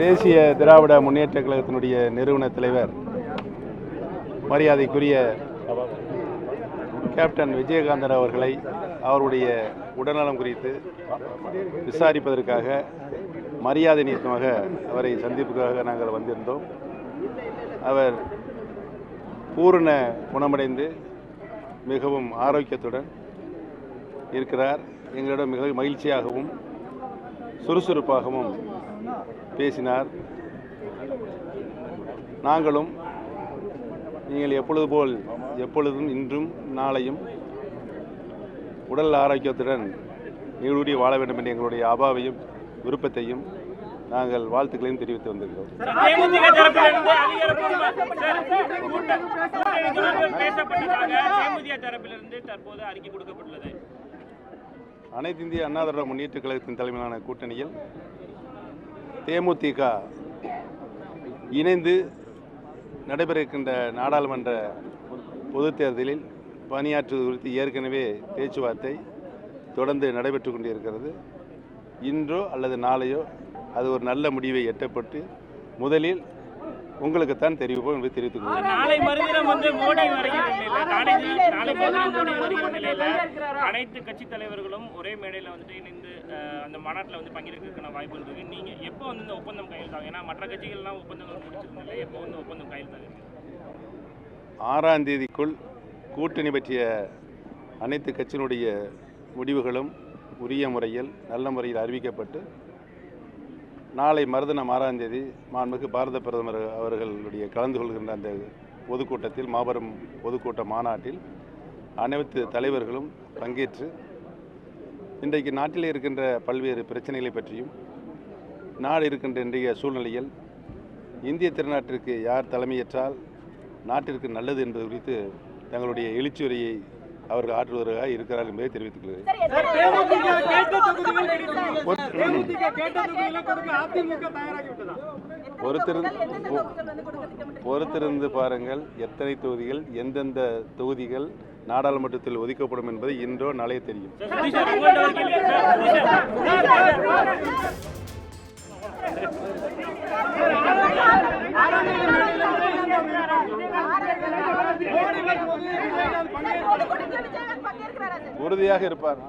தேசிய திராவிட முன்னேற்ற கழகத்தினுடைய நிறுவன தலைவர் மரியாதைக்குரிய கேப்டன் விஜயகாந்தன் அவர்களை அவருடைய உடல்நலம் குறித்து விசாரிப்பதற்காக மரியாதை நிமித்தமாக அவரை சந்திப்புக்காக நாங்கள் வந்திருந்தோம். அவர் பூரண குணமடைந்து மிகவும் ஆரோக்கியத்துடன் இருக்கிறார். எங்களிடம் மிக மகிழ்ச்சியாகவும் சுறுசுறுப்பாகவும் பேசினார். நாங்களும் நீங்கள் எப்பொழுது போல் எப்பொழுதும் இன்றும் நாளையும் உடல் ஆரோக்கியத்துடன் நீடூடி வாழ வேண்டும் என்ற எங்களுடைய அபாவையும் விருப்பத்தையும் நாங்கள் வாழ்த்துக்களையும் தெரிவித்து வந்திருக்கிறோம். அனைத்து இந்திய அண்ணா திராவிட முன்னேற்ற கழகத்தின் தலைமையிலான கூட்டணியில் தேமுதிக இணைந்து நடைபெற இருக்கின்ற நாடாளுமன்ற பொதுத் தேர்தலில் பணியாற்றுவது குறித்து ஏற்கனவே பேச்சுவார்த்தை தொடர்ந்து நடைபெற்று கொண்டிருக்கிறது. இன்றோ அல்லது நாளையோ அது ஒரு நல்ல முடிவை எட்டப்பட்டு முதலில் உங்களுக்குத்தான் தெரிவிப்போம் என்று தெரிவித்துக் கொள்கிறேன். அனைத்து கட்சி தலைவர்களும் ஒரே மேடையில் வந்துட்டு இணைந்து அந்த மாநாட்டில் வந்து பங்கேற்கிறதுக்கான வாய்ப்பு இருக்கு. நீங்க எப்போ வந்து இந்த ஒப்பந்தம் கையெழுத்தாகும்? ஏன்னா மற்ற கட்சிகள்லாம் ஒப்பந்தங்கள் முடிச்சிருந்தாங்க. எப்போ வந்து ஒப்பந்தம் கையெழுத்தாகும்? 6ஆம் தேதிக்குள் கூட்டணி பற்றிய அனைத்து கட்சியினுடைய முடிவுகளும் உரிய முறையில் நல்ல முறையில் அறிவிக்கப்பட்டு நாளை மறுதினம் 6ஆம் தேதி மாண்புமிகு பாரத பிரதமர் அவர்களுடைய கலந்து கொள்கின்ற அந்த பொதுக்கூட்டத்தில் மாபெரும் பொதுக்கூட்ட மாநாட்டில் அனைத்து தலைவர்களும் பங்கேற்று இன்றைக்கு நாட்டில் இருக்கின்ற பல்வேறு பிரச்சனைகளை பற்றியும் நாடு இருக்கின்ற இன்றைய சூழ்நிலையில் இந்திய திருநாட்டிற்கு யார் தலைமையேற்றால் நாட்டிற்கு நல்லது என்பது குறித்து தங்களுடைய எழுச்சி உரையை அவர்கள் ஆற்றுவதாக இருக்கிறார் என்பதை தெரிவித்துக் கொள்கிறேன். பொறுத்திருந்து பாருங்கள், எத்தனை தொகுதிகள் எந்தெந்த தொகுதிகள் நாடாளுமன்றத்தில் ஒதுக்கப்படும் என்பது இன்றோ நாளே தெரியும். உறுதியாக இருப்பார்.